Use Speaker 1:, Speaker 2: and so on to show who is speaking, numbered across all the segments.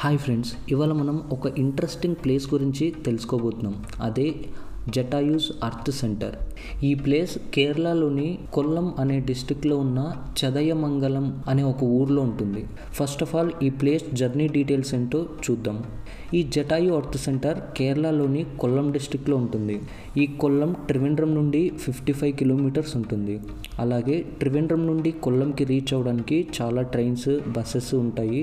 Speaker 1: Hi friends, ఇవాళ మనం ఒక ఇంట్రెస్టింగ్ ప్లేస్ గురించి తెలుసుకోబోతున్నాం. అదే జటాయూస్ అర్త్ సెంటర్. ఈ ప్లేస్ కేరళలోని కొల్లం అనే డిస్టిక్లో ఉన్న చదయమంగళం అనే ఒక ఊర్లో ఉంటుంది. ఫస్ట్ ఆఫ్ ఆల్ ఈ ప్లేస్ జర్నీ డీటెయిల్స్ ఏంటో చూద్దాం. ఈ జటాయు అర్త్ సెంటర్ కేరళలోని కొల్లం డిస్టిక్లో ఉంటుంది. ఈ కొల్లం ట్రివేండ్రం నుండి 55 కిలోమీటర్స్ ఉంటుంది. అలాగే ట్రివేండ్రం నుండి కొల్లంకి రీచ్ అవ్వడానికి చాలా ట్రైన్స్, బస్సెస్ ఉంటాయి.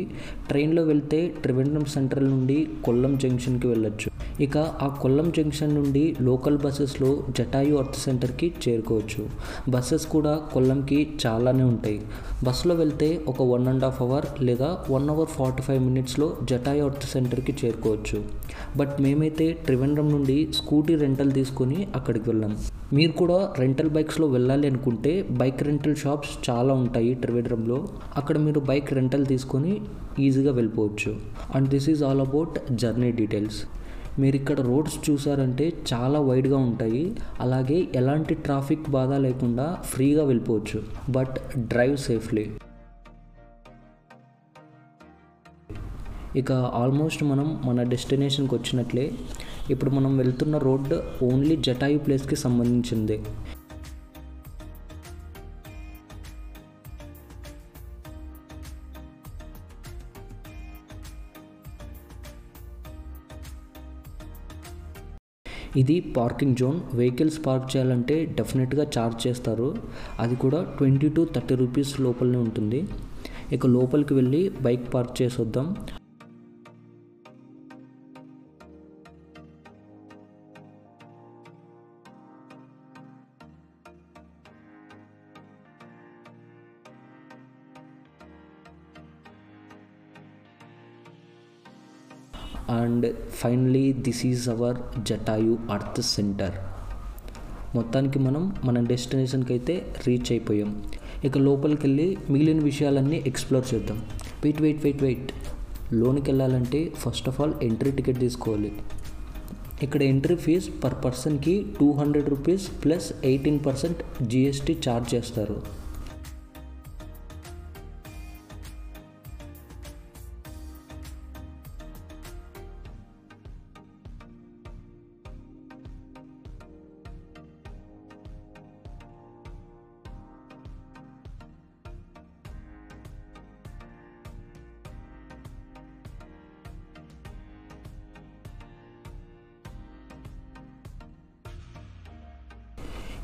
Speaker 1: ట్రైన్లో వెళ్తే ట్రివేండ్రం సెంట్రల్ నుండి కొల్లం జంక్షన్కి వెళ్ళొచ్చు. ఇక ఆ కొల్లం జంక్షన్ నుండి లోకల్ బస్సెస్లో జటాయు అర్త్ సెంటర్కి చేరుకోవచ్చు. బస్సెస్ కూడా కొల్లంకి చాలానే ఉంటాయి. బస్సులో వెళ్తే ఒక 1.5 అవర్ లేదా 1 అవర్ 45 మినిట్స్లో జటాయు అర్త్ సెంటర్కి చేరుకోవచ్చు. బట్ మేమైతే ట్రివేండ్రం నుండి స్కూటీ రెంటల్ తీసుకొని అక్కడికి వెళ్ళాం. మీరు కూడా రెంటల్ బైక్స్లో వెళ్ళాలి అనుకుంటే బైక్ రెంటల్ షాప్స్ చాలా ఉంటాయి ట్రివేండ్రంలో. అక్కడ మీరు బైక్ రెంటల్ తీసుకొని ఈజీగా వెళ్ళిపోవచ్చు. And this is all about journey details. మీరు ఇక్కడ రోడ్స్ చూసారంటే చాలా వైడ్గా ఉంటాయి. అలాగే ఎలాంటి ట్రాఫిక్ బాధ లేకుండా ఫ్రీగా వెళ్ళిపోవచ్చు. But drive safely. ఇక ఆల్మోస్ట్ మనం మన డెస్టినేషన్కి వచ్చినట్లే. ఇప్పుడు మనం వెళ్తున్న రోడ్ ఓన్లీ జటాయు ప్లేస్కి సంబంధించిందే. ఇది పార్కింగ్ జోన్. వెహికల్స్ పార్క్ చేయాలంటే డెఫినెట్గా ఛార్జ్ చేస్తారు. అది కూడా 20 to 30 రూపీస్ లోపలనే ఉంటుంది. ఇక లోపలికి వెళ్ళి బైక్ పార్క్ చేసి వద్దాం. And finally this is our Jatayu earth centre. మొత్తానికి మనం మన డెస్టినేషన్కి అయితే రీచ్ అయిపోయాం. ఇక లోపలికి వెళ్ళి మిగిలిన విషయాలన్నీ ఎక్స్ప్లోర్ చేద్దాం. వెయిట్ లోనికి వెళ్ళాలంటే first of all entry ticket తీసుకోవాలి. ఇక్కడ ఎంట్రీ ఫీజ్ పర్ పర్సన్కి 200 రూపీస్ ప్లస్ 18% GST ఛార్జ్ చేస్తారు.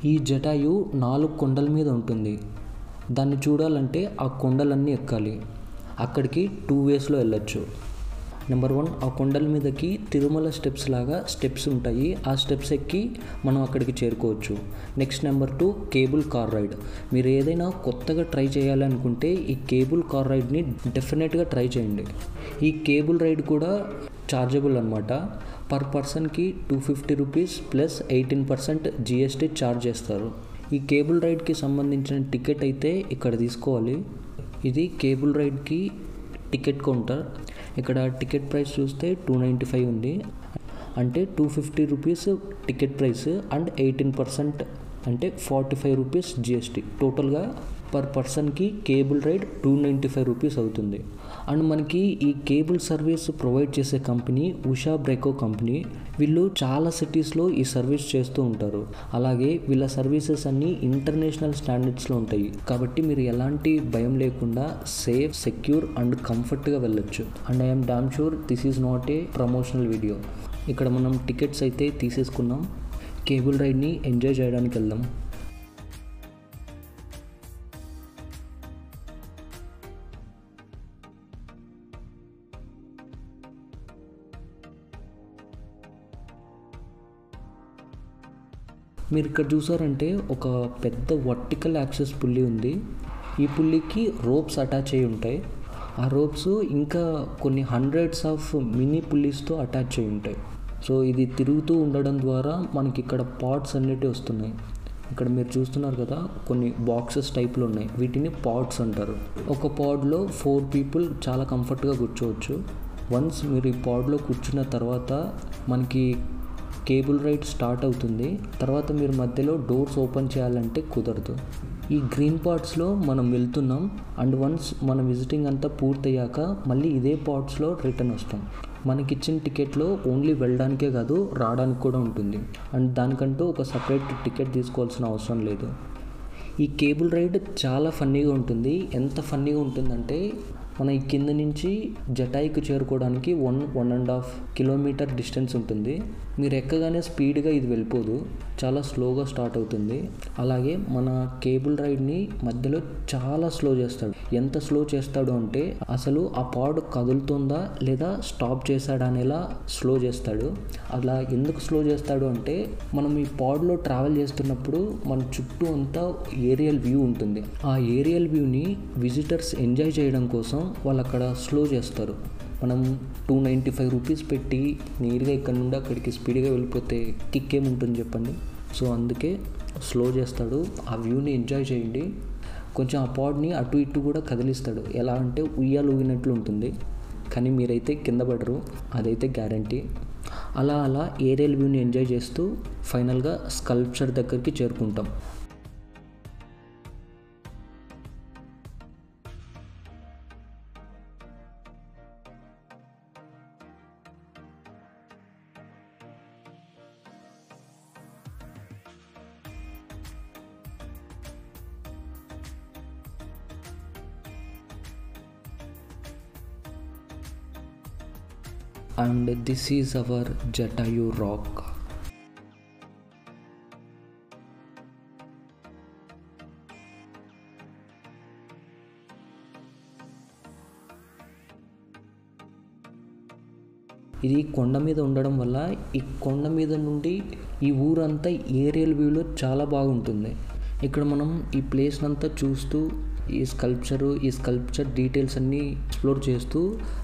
Speaker 1: ఈ జటాయు 4 కొండల మీద ఉంటుంది. దాన్ని చూడాలంటే ఆ కొండలన్నీ ఎక్కాలి. అక్కడికి 2 వేస్లో వెళ్ళొచ్చు. నెంబర్ 1, ఆ కొండల మీదకి తిరుమల స్టెప్స్ లాగా స్టెప్స్ ఉంటాయి. ఆ స్టెప్స్ ఎక్కి మనం అక్కడికి చేరుకోవచ్చు. Next number 2, cable car ride. మీరు ఏదైనా కొత్తగా ట్రై చేయాలనుకుంటే ఈ కేబుల్ కార్ రైడ్ని డెఫినెట్గా ట్రై చేయండి. ఈ కేబుల్ రైడ్ కూడా చార్జబుల్ అనమాట. పర్ పర్సన్కి 250 రూపీస్ ప్లస్ 18% GST ఛార్జ్ చేస్తారు. ఈ కేబుల్ రైడ్కి సంబంధించిన టికెట్ అయితే ఇక్కడ తీసుకోవాలి. ఇది కేబుల్ రైడ్కి టికెట్ కౌంటర్. ఇక్కడ టికెట్ ప్రైస్ చూస్తే 295 ఉంది. అంటే 250 రూపీస్ టికెట్ ప్రైస్ అండ్ 18% అంటే 45 రూపీస్ GST. టోటల్గా పర్ పర్సన్కి కేబుల్ రైడ్ 295 రూపీస్ అవుతుంది. అండ్ మనకి ఈ కేబుల్ సర్వీస్ ప్రొవైడ్ చేసే కంపెనీ ఉషా బ్రేకో కంపెనీ. వీళ్ళు చాలా సిటీస్లో ఈ సర్వీస్ చేస్తూ ఉంటారు. అలాగే వీళ్ళ సర్వీసెస్ అన్నీ ఇంటర్నేషనల్ స్టాండర్డ్స్లో ఉంటాయి. కాబట్టి మీరు ఎలాంటి భయం లేకుండా సేఫ్, సెక్యూర్ అండ్ కంఫర్ట్గా వెళ్ళొచ్చు. And I'm damn sure this is not a promotional video. ఇక్కడ మనం టికెట్స్ అయితే తీసేసుకున్నాం. కేబుల్ రైడ్ని ఎంజాయ్ చేయడానికి వెళ్దాం. మీరు ఇక్కడ చూసారంటే ఒక పెద్ద వర్టికల్ యాక్సెస్ పుల్లి ఉంది. ఈ పుల్లికి రోప్స్ అటాచ్ అయి ఉంటాయి. ఆ రోప్స్ ఇంకా కొన్ని హండ్రెడ్స్ ఆఫ్ మినీ పుల్లీస్తో అటాచ్ అయి ఉంటాయి. సో ఇది తిరుగుతూ ఉండడం ద్వారా మనకి ఇక్కడ పాడ్స్ అన్నిటి వస్తున్నాయి. ఇక్కడ మీరు చూస్తున్నారు కదా, కొన్ని బాక్సెస్ టైప్లో ఉన్నాయి. వీటిని పాడ్స్ అంటారు. ఒక పాడ్లో 4 పీపుల్ చాలా కంఫర్ట్గా కూర్చోవచ్చు. వన్స్ మీరు ఈ పాడ్లో కూర్చున్న తర్వాత మనకి కేబుల్ రైడ్ స్టార్ట్ అవుతుంది. తర్వాత మీరు మధ్యలో డోర్స్ ఓపెన్ చేయాలంటే కుదరదు. ఈ గ్రీన్ పార్ట్స్లో మనం వెళ్తున్నాం అండ్ వన్స్ మన విజిటింగ్ అంతా పూర్తయ్యాక మళ్ళీ ఇదే పార్ట్స్లో రిటర్న్ వస్తాం. మనకిచ్చిన టికెట్లో ఓన్లీ వెళ్ళడానికే కాదు రావడానికి కూడా ఉంటుంది. అండ్ దానికంటూ ఒక సపరేట్ టికెట్ తీసుకోవాల్సిన అవసరం లేదు. ఈ కేబుల్ రైడ్ చాలా ఫన్నీగా ఉంటుంది. ఎంత ఫన్నీగా ఉంటుందంటే మన ఈ కింద నుంచి జటాయుకి చేరుకోవడానికి 1.5 కిలోమీటర్ డిస్టెన్స్ ఉంటుంది. మీరు ఎక్కగానే స్పీడ్గా ఇది వెళ్ళిపోదు, చాలా స్లోగా స్టార్ట్ అవుతుంది. అలాగే మన కేబుల్ రైడ్ని మధ్యలో చాలా స్లో చేస్తాడు. ఎంత స్లో చేస్తాడు అంటే అసలు ఆ పాడ్ కదులుతుందా లేదా స్టాప్ చేశాడా అనేలా స్లో చేస్తాడు. అలా ఎందుకు స్లో చేస్తాడు అంటే మనం ఈ పాడ్లో ట్రావెల్ చేస్తున్నప్పుడు మన చుట్టూ అంతా ఏరియల్ వ్యూ ఉంటుంది. ఆ ఏరియల్ వ్యూని విజిటర్స్ ఎంజాయ్ చేయడం కోసం వాళ్ళు అక్కడ స్లో చేస్తారు. మనం 295 రూపీస్ పెట్టి నేరుగా ఇక్కడ నుండి అక్కడికి స్పీడ్గా వెళ్ళిపోతే కిక్ ఏముంటుంది చెప్పండి. సో అందుకే స్లో చేస్తాడు. ఆ వ్యూని ఎంజాయ్ చేయండి. కొంచెం ఆ పాడ్ని అటు ఇటు కూడా కదిలిస్తాడు. ఎలా అంటే ఉయ్యాలు ఊగినట్లు ఉంటుంది, కానీ మీరైతే కింద పడరు, అదైతే గ్యారంటీ. అలా ఏరియల్ వ్యూని ఎంజాయ్ చేస్తూ ఫైనల్గా స్కల్ప్చర్ దగ్గరికి చేరుకుంటాం. And this is our Jatayu rock. ఇది కొండ మీద ఉండడం వల్ల ఈ కొండ మీద నుండి ఈ ఊరంతా ఏరియల్ వ్యూలో చాలా బాగుంటుంది. ఇక్కడ మనం ఈ ప్లేస్ అంతా చూస్తూ ఈ స్కల్ప్చర్ డీటెయిల్స్ అన్నీ ఎక్స్ప్లోర్ చేస్తూ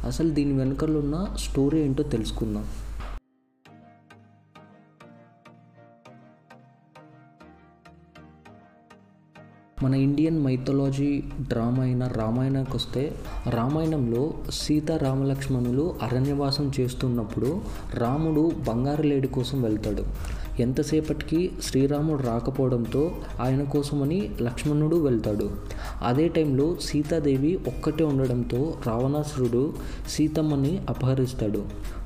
Speaker 1: అసలు దీని వెనకాల ఉన్న స్టోరీ ఏంటో తెలుసుకుందాం. మన ఇండియన్ మైథాలజీ డ్రామా అయిన రామాయణానికి వస్తే, రామాయణంలో సీత రామలక్ష్మణులు అరణ్యవాసం చేస్తున్నప్పుడు రాముడు బంగారు లేడి కోసం వెళ్తాడు. ఎంతసేపటికి శ్రీరాముడు రాకపోవడంతో ఆయన కోసమని లక్ష్మణుడు వెళ్తాడు. అదే టైంలో సీతాదేవి ఒక్కటే ఉండడంతో రావణాసురుడు సీతమ్మని అపహరిస్తాడు.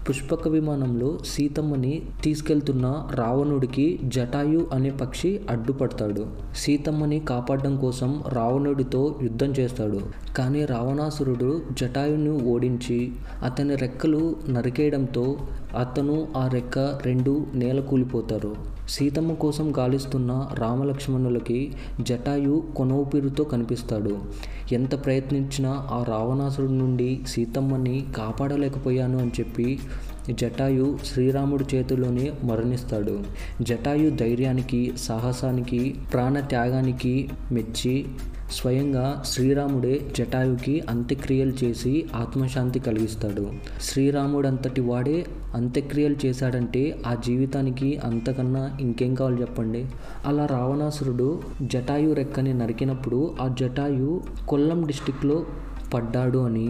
Speaker 1: పుష్పక విమానంలో సీతమ్మని తీసుకెళ్తున్న రావణుడికి జటాయు అనే పక్షి అడ్డుపడతాడు. సీతమ్మని కాపాడడం కోసం రావణుడితో యుద్ధం చేస్తాడు. కానీ రావణాసురుడు జటాయుని ఓడించి అతని రెక్కలు నరికేయడంతో అతను ఆ రెక్క 2 నేల కూలిపోతారు. సీతమ్మ కోసం గాలిస్తున్న రామలక్ష్మణులకి జటాయు కొనవుపిరితో కనిపిస్తాడు. ఎంత ప్రయత్నించినా ఆ రావణాసురుడి నుండి సీతమ్మని కాపాడలేకపోయాను అని చెప్పి జటాయు శ్రీరాముడి చేతిలోనే మరణిస్తాడు. జటాయు ధైర్యానికి, సాహసానికి, ప్రాణ త్యాగానికి మెచ్చి స్వయంగా శ్రీరాముడే జటాయుకి అంత్యక్రియలు చేసి ఆత్మశాంతి కలిగిస్తాడు. శ్రీరాముడంతటి వాడే అంత్యక్రియలు చేశాడంటే ఆ జీవితానికి అంతకన్నా ఇంకేం కావాలి చెప్పండి. అలా రావణాసురుడు జటాయు రెక్కని నరికినప్పుడు ఆ జటాయు కొల్లం డిస్టిక్లో పడ్డాడు అని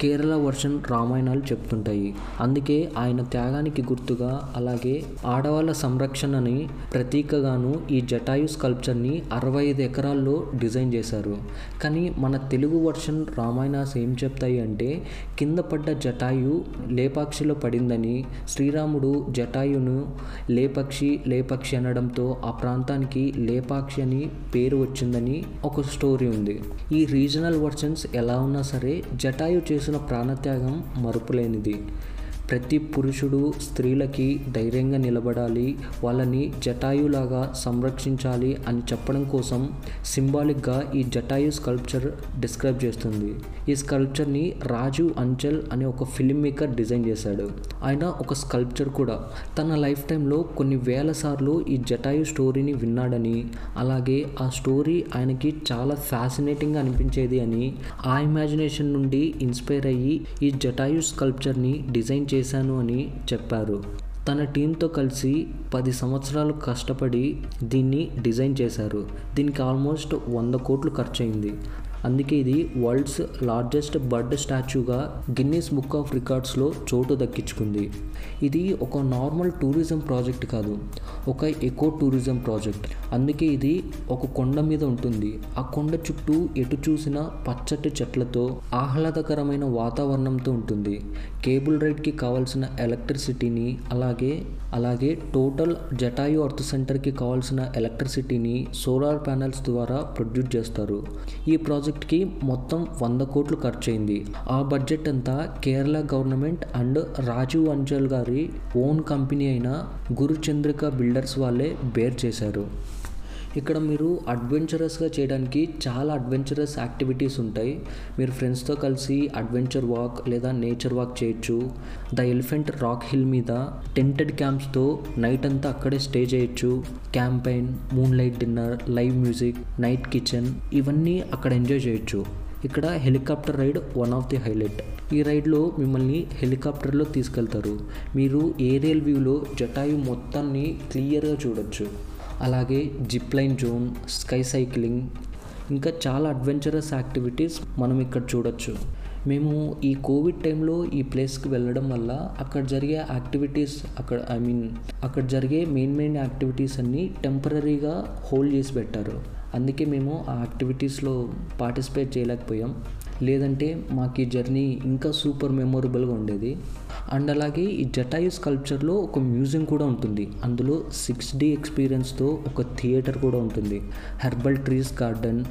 Speaker 1: కేరళ వర్షన్ రామాయణాలు చెప్తుంటాయి. అందుకే ఆయన త్యాగానికి గుర్తుగా, అలాగే ఆడవాళ్ళ సంరక్షణని ప్రతీకగాను ఈ జటాయు స్కల్ప్చర్ని 65 ఎకరాల్లో డిజైన్ చేశారు. కానీ మన తెలుగు వర్షన్ రామాయణాస్ ఏం చెప్తాయి అంటే కింద పడ్డ జటాయు లేపాక్షిలో పడిందని, శ్రీరాముడు జటాయును లేపక్షి అనడంతో ఆ ప్రాంతానికి లేపాక్షి అని పేరు వచ్చిందని ఒక స్టోరీ ఉంది. ఈ రీజనల్ వర్షన్స్ ఎలా ఉన్నా సరే జటాయు చేసిన ప్రాణత్యాగం మరుపులేనిది. ప్రతి పురుషుడు స్త్రీలకి ధైర్యంగా నిలబడాలి, వాళ్ళని జటాయులాగా సంరక్షించాలి అని చెప్పడం కోసం సింబాలిక్గా ఈ జటాయు స్కల్ప్చర్ డిస్క్రైబ్ చేస్తుంది. ఈ స్కల్ప్చర్ని రాజు అంచల్ అనే ఒక ఫిల్మ్ మేకర్ డిజైన్ చేశాడు. ఆయన ఒక స్కల్ప్చర్ కూడా. తన లైఫ్ టైంలో కొన్ని వేల సార్లు ఈ జటాయు స్టోరీని విన్నాడని, అలాగే ఆ స్టోరీ ఆయనకి చాలా ఫ్యాసినేటింగ్గా అనిపించేది అని, ఆ ఇమాజినేషన్ నుండి ఇన్స్పైర్ అయ్యి ఈ జటాయు స్కల్ప్చర్ని డిజైన్ చేశాను అని చెప్పారు. తన టీంతో కలిసి 10 సంవత్సరాలు కష్టపడి దీన్ని డిజైన్ చేశారు. దీనికి ఆల్మోస్ట్ 100 కోట్లు ఖర్చు అయింది. అందుకే ఇది వరల్డ్స్ లార్జెస్ట్ బర్డ్ స్టాచ్యూగా గిన్నీస్ బుక్ ఆఫ్ రికార్డ్స్లో చోటు దక్కించుకుంది. ఇది ఒక నార్మల్ టూరిజం ప్రాజెక్ట్ కాదు, ఒక ఎకో టూరిజం ప్రాజెక్ట్. అందుకే ఇది ఒక కొండ మీద ఉంటుంది. ఆ కొండ చుట్టూ ఎటు చూసినా పచ్చటి చెట్లతో ఆహ్లాదకరమైన వాతావరణంతో ఉంటుంది. కేబుల్ రైడ్కి కావాల్సిన ఎలక్ట్రిసిటీని అలాగే టోటల్ జటాయు అర్త్ సెంటర్కి కావాల్సిన ఎలక్ట్రిసిటీని సోలార్ ప్యానెల్స్ ద్వారా ప్రొడ్యూస్ చేస్తారు. ఈ ప్రాజెక్ట్కి మొత్తం 100 కోట్లు ఖర్చయింది. ఆ బడ్జెట్ అంతా కేరళ గవర్నమెంట్ అండ్ రాజీవ్ అంజల్ గారి ఓన్ కంపెనీ అయిన గురుచంద్రిక బిల్డర్స్ వాళ్ళే బేర్ చేశారు. ఇక్కడ మీరు అడ్వెంచరస్గా చేయడానికి చాలా అడ్వెంచరస్ యాక్టివిటీస్ ఉంటాయి. మీరు ఫ్రెండ్స్తో కలిసి అడ్వెంచర్ వాక్ లేదా నేచర్ వాక్ చేయొచ్చు. ద ఎలిఫెంట్ రాక్ హిల్ మీద టెంటెడ్ క్యాంప్స్తో నైట్ అంతా అక్కడే స్టే చేయొచ్చు. Campfire, moonlight dinner, live music, night kitchen ఇవన్నీ అక్కడ ఎంజాయ్ చేయొచ్చు. ఇక్కడ helicopter ride one of the highlight. ఈ రైడ్లో మిమ్మల్ని హెలికాప్టర్లో తీసుకెళ్తారు. మీరు ఏరియల్ వ్యూలో జటాయు మొత్తాన్ని క్లియర్గా చూడొచ్చు. అలాగే zip line zone, sky cycling, ఇంకా చాలా అడ్వెంచరస్ యాక్టివిటీస్ మనం ఇక్కడ చూడొచ్చు. మేము ఈ కోవిడ్ టైంలో ఈ ప్లేస్కి వెళ్ళడం వల్ల అక్కడ జరిగే యాక్టివిటీస్ అక్కడ జరిగే మెయిన్ యాక్టివిటీస్ అన్నీ టెంపరీగా హోల్డ్ చేసి పెట్టారు. అందుకే మేము ఆ యాక్టివిటీస్లో పార్టిసిపేట్ చేయలేకపోయాం. లేదంటే మాకు ఈ జర్నీ ఇంకా సూపర్ మెమొరబుల్గా ఉండేది. అండ్ అలాగే ఈ జటాయు స్కల్ప్చర్లో ఒక మ్యూజియం కూడా ఉంటుంది. అందులో 6D ఎక్స్పీరియన్స్తో ఒక థియేటర్ కూడా ఉంటుంది. హెర్బల్ ట్రీస్ గార్డెన్,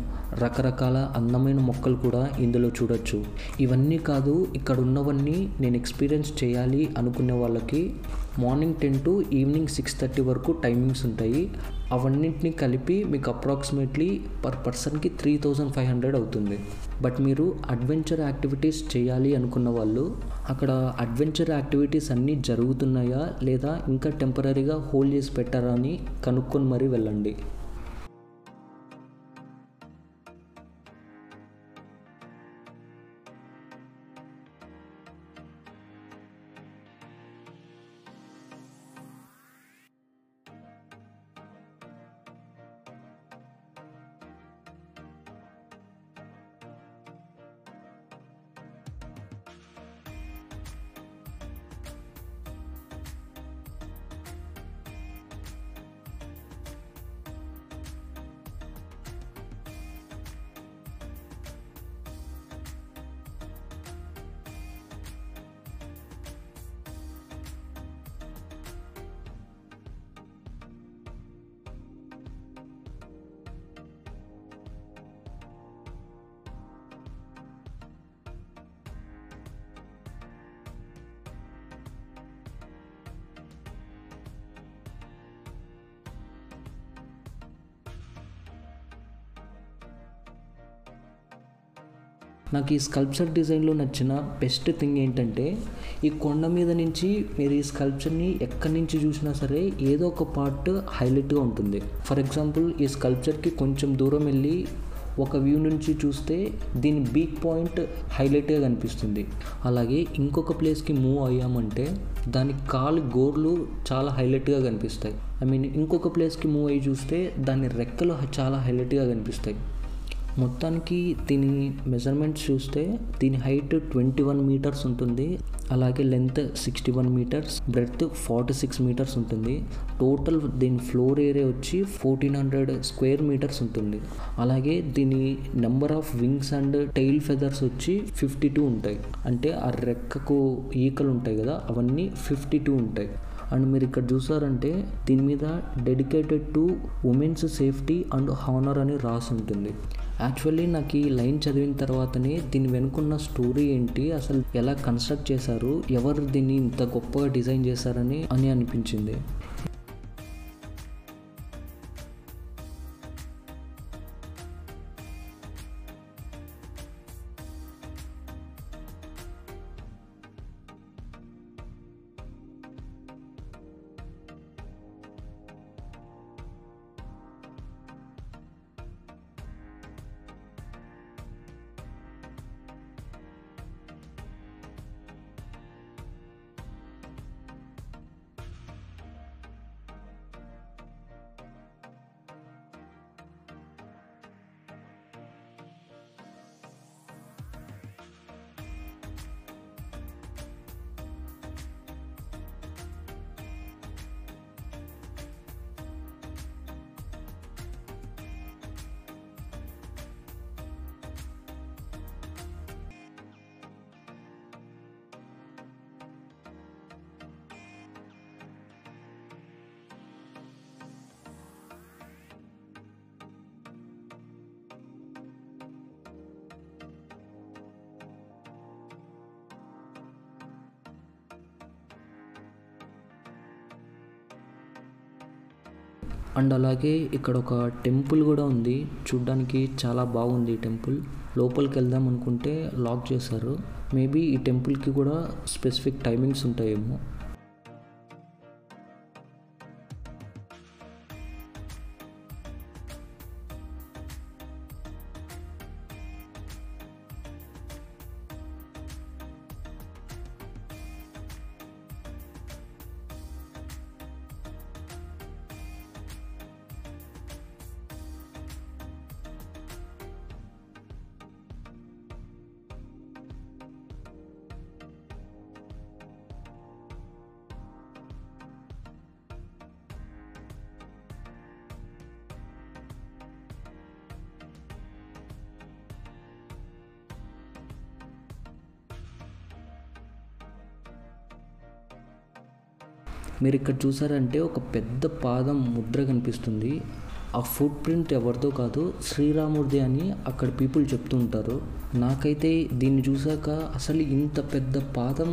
Speaker 1: రకరకాల అందమైన మొక్కలు కూడా ఇందులో చూడొచ్చు. ఇవన్నీ కాదు, ఇక్కడ ఉన్నవన్నీ నేను ఎక్స్పీరియన్స్ చేయాలి అనుకునే వాళ్ళకి మార్నింగ్ 10 to ఈవినింగ్ 6:30 వరకు టైమింగ్స్ ఉంటాయి. అవన్నింటినీ కలిపి మీకు అప్రాక్సిమేట్లీ పర్ పర్సన్కి 3,500 అవుతుంది. బట్ మీరు అడ్వెంచర్ యాక్టివిటీస్ చేయాలి అనుకున్న వాళ్ళు అక్కడ అడ్వెంచర్ యాక్టివిటీస్ అన్నీ జరుగుతున్నాయా లేదా ఇంకా టెంపరీగా హోల్డ్ చేసి పెట్టారా అని కనుక్కొని మరీ వెళ్ళండి. నాకు ఈ స్కల్ప్చర్ డిజైన్లో నచ్చిన బెస్ట్ థింగ్ ఏంటంటే ఈ కొండ మీద నుంచి మీరు ఈ స్కల్ప్చర్ని ఎక్కడి నుంచి చూసినా సరే ఏదో ఒక పార్ట్ హైలైట్గా ఉంటుంది. ఫర్ ఎగ్జాంపుల్ ఈ స్కల్ప్చర్కి కొంచెం దూరం వెళ్ళి ఒక వ్యూ నుంచి చూస్తే దీని బీక్ పాయింట్ హైలైట్గా కనిపిస్తుంది. అలాగే ఇంకొక ప్లేస్కి మూవ్ అయ్యామంటే దాని కాలు గోర్లు చాలా హైలైట్గా కనిపిస్తాయి. ఇంకొక ప్లేస్కి మూవ్ అయ్యి చూస్తే దాని రెక్కలు చాలా హైలైట్గా కనిపిస్తాయి. మొత్తానికి దీని మెజర్మెంట్స్ చూస్తే దీని హైట్ 21 మీటర్స్ ఉంటుంది. అలాగే లెంత్ 61 మీటర్స్, బ్రెడ్త్ 46 మీటర్స్ ఉంటుంది. టోటల్ దీని ఫ్లోర్ ఏరియా వచ్చి 1400 స్క్వేర్ మీటర్స్ ఉంటుంది. అలాగే దీని number of wings and tail feathers వచ్చి 52 ఉంటాయి. అంటే ఆ రెక్కకు ఈకలు ఉంటాయి కదా, అవన్నీ 52 ఉంటాయి. అండ్ మీరు ఇక్కడ చూసారంటే దీని మీద dedicated to women's safety and honour అని రాసి ఉంటుంది. యాక్చువల్లీ నాకు ఈ లైన్ చదివిన తర్వాతనే దీని వెనుకున్న స్టోరీ ఏంటి, అసలు ఎలా కన్స్ట్రక్ట్ చేశారు, ఎవరు దీన్ని ఇంత గొప్పగా డిజైన్ చేశారని అనిపించింది. అండ్ అలాగే ఇక్కడ ఒక టెంపుల్ కూడా ఉంది. చూడ్డానికి చాలా బాగుంది ఈ టెంపుల్. లోపలికి వెళ్దాం అనుకుంటే లాక్ చేశారు. మేబీ ఈ టెంపుల్కి కూడా స్పెసిఫిక్ టైమింగ్స్ ఉంటాయేమో. మీరు ఇక్కడ చూసారంటే ఒక పెద్ద పాదం ముద్ర కనిపిస్తుంది. ఆ ఫుట్ ప్రింట్ ఎవరిదో కాదు, శ్రీరాముడిది అని అక్కడ పీపుల్ చెప్తూ ఉంటారు. నాకైతే దీన్ని చూసాక అసలు ఇంత పెద్ద పాదం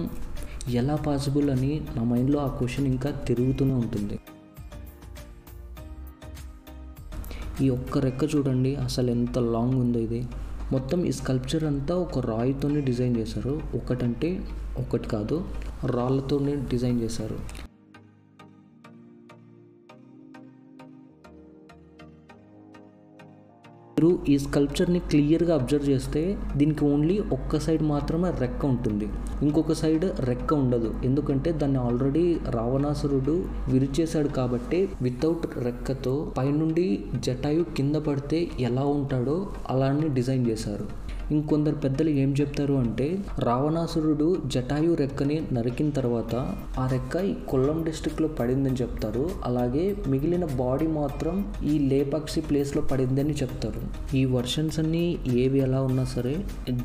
Speaker 1: ఎలా పాసిబుల్ అని నా మైండ్లో ఆ క్వశ్చన్ ఇంకా తిరుగుతూనే ఉంటుంది. ఈ ఒక్క రెక్క చూడండి అసలు ఎంత లాంగ్ ఉందో ఇది. మొత్తం ఈ స్కల్ప్చర్ అంతా ఒక రాయితోనే డిజైన్ చేశారు. ఒకటంటే ఒకటి కాదు, రాళ్ళతోనే డిజైన్ చేశారు. మీరు ఈ స్కల్ప్చర్ని క్లియర్గా అబ్జర్వ్ చేస్తే దీనికి ఓన్లీ ఒక్క సైడ్ మాత్రమే రెక్క ఉంటుంది, ఇంకొక సైడ్ రెక్క ఉండదు. ఎందుకంటే దాన్ని ఆల్రెడీ రావణాసురుడు విరిచేశాడు కాబట్టి వితౌట్ రెక్కతో పైనుండి జటాయు కింద పడితే ఎలా ఉంటాడో అలానే డిజైన్ చేశారు. ఇంకొందరు పెద్దలు ఏం చెప్తారు అంటే రావణాసురుడు జటాయు రెక్కని నరికిన తర్వాత ఆ రెక్క ఈ కొల్లం డిస్ట్రిక్ట్లో పడిందని చెప్తారు. అలాగే మిగిలిన బాడీ మాత్రం ఈ లేపాక్షి ప్లేస్లో పడిందని చెప్తారు. ఈ వర్షన్స్ అన్నీ ఏవి ఎలా ఉన్నా సరే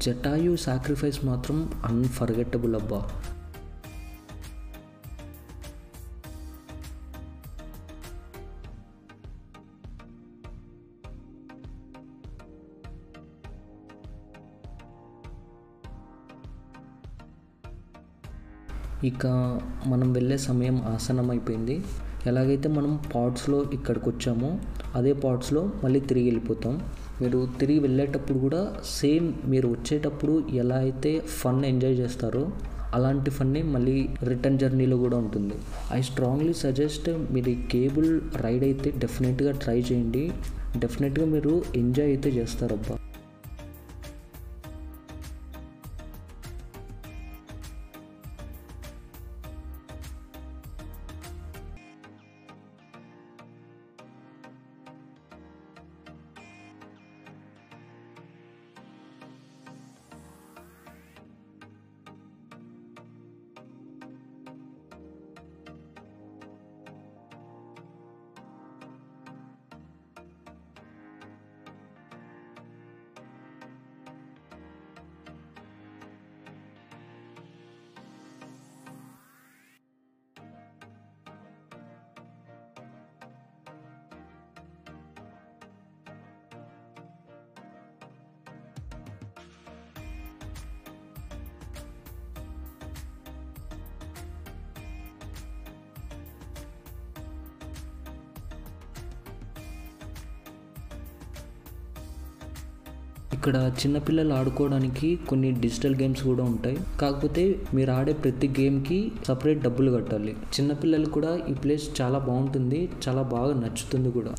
Speaker 1: జటాయు సాక్రిఫైస్ మాత్రం అన్ఫర్గెట్టబుల్ అబ్బా. ఇక మనం వెళ్ళే సమయం ఆసనం అయిపోయింది. ఎలాగైతే మనం పాట్స్లో ఇక్కడికి వచ్చామో అదే పాట్స్లో మళ్ళీ తిరిగి వెళ్ళిపోతాం. మీరు తిరిగి వెళ్ళేటప్పుడు కూడా సేమ్ మీరు వచ్చేటప్పుడు ఎలా అయితే ఫన్ ఎంజాయ్ చేస్తారో అలాంటి ఫన్నే మళ్ళీ రిటర్న్ జర్నీలో కూడా ఉంటుంది. ఐ స్ట్రాంగ్లీ సజెస్ట్ మీరు ఈ కేబుల్ రైడ్ అయితే డెఫినెట్గా ట్రై చేయండి. డెఫినెట్గా మీరు ఎంజాయ్ అయితే చేస్తారబ్బా. ఇక్కడ చిన్నపిల్లలు ఆడుకోవడానికి కొన్ని డిజిటల్ గేమ్స్ కూడా ఉంటాయి. కాకపోతే మీరు ఆడే ప్రతి గేమ్కి సపరేట్ డబ్బులు కట్టాలి. చిన్నపిల్లలు కూడా ఈ ప్లేస్ చాలా బాగుంటుంది, చాలా బాగా నచ్చుతుంది కూడా.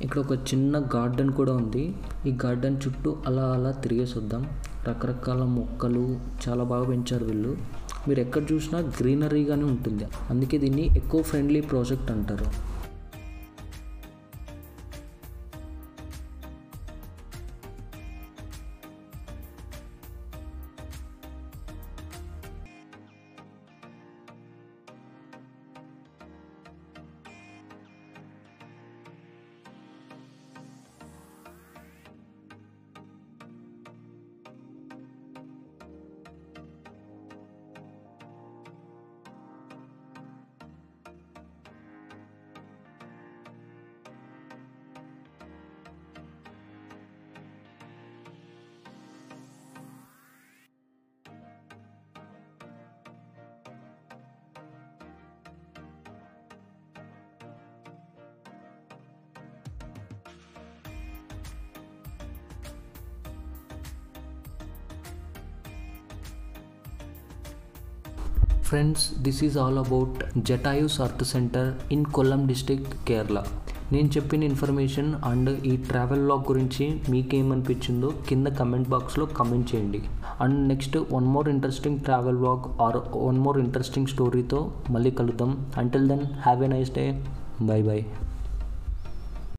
Speaker 1: ఇక్కడ ఒక చిన్న గార్డెన్ కూడా ఉంది. ఈ గార్డెన్ చుట్టూ అలా అలా తిరిగేసి వద్దాం. రకరకాల మొక్కలు చాలా బాగా పెంచారు వీళ్ళు. మీరు ఎక్కడ చూసినా గ్రీనరీగానే ఉంటుంది. అందుకే దీన్ని ఎకో ఫ్రెండ్లీ ప్రాజెక్ట్ అంటారు. Friends, this is all about Jatayu's earth centre in Kollam district, Kerala. నేను చెప్పిన ఇన్ఫర్మేషన్ అండ్ ఈ ట్రావెల్ వ్లాగ్ గురించి మీకేమనిపించిందో కింద కమెంట్ బాక్స్లో కమెంట్ చేయండి. And next one more interesting travel vlog or one more interesting స్టోరీతో మళ్ళీ కలుద్దాం. Until then have a nice day. Bye by.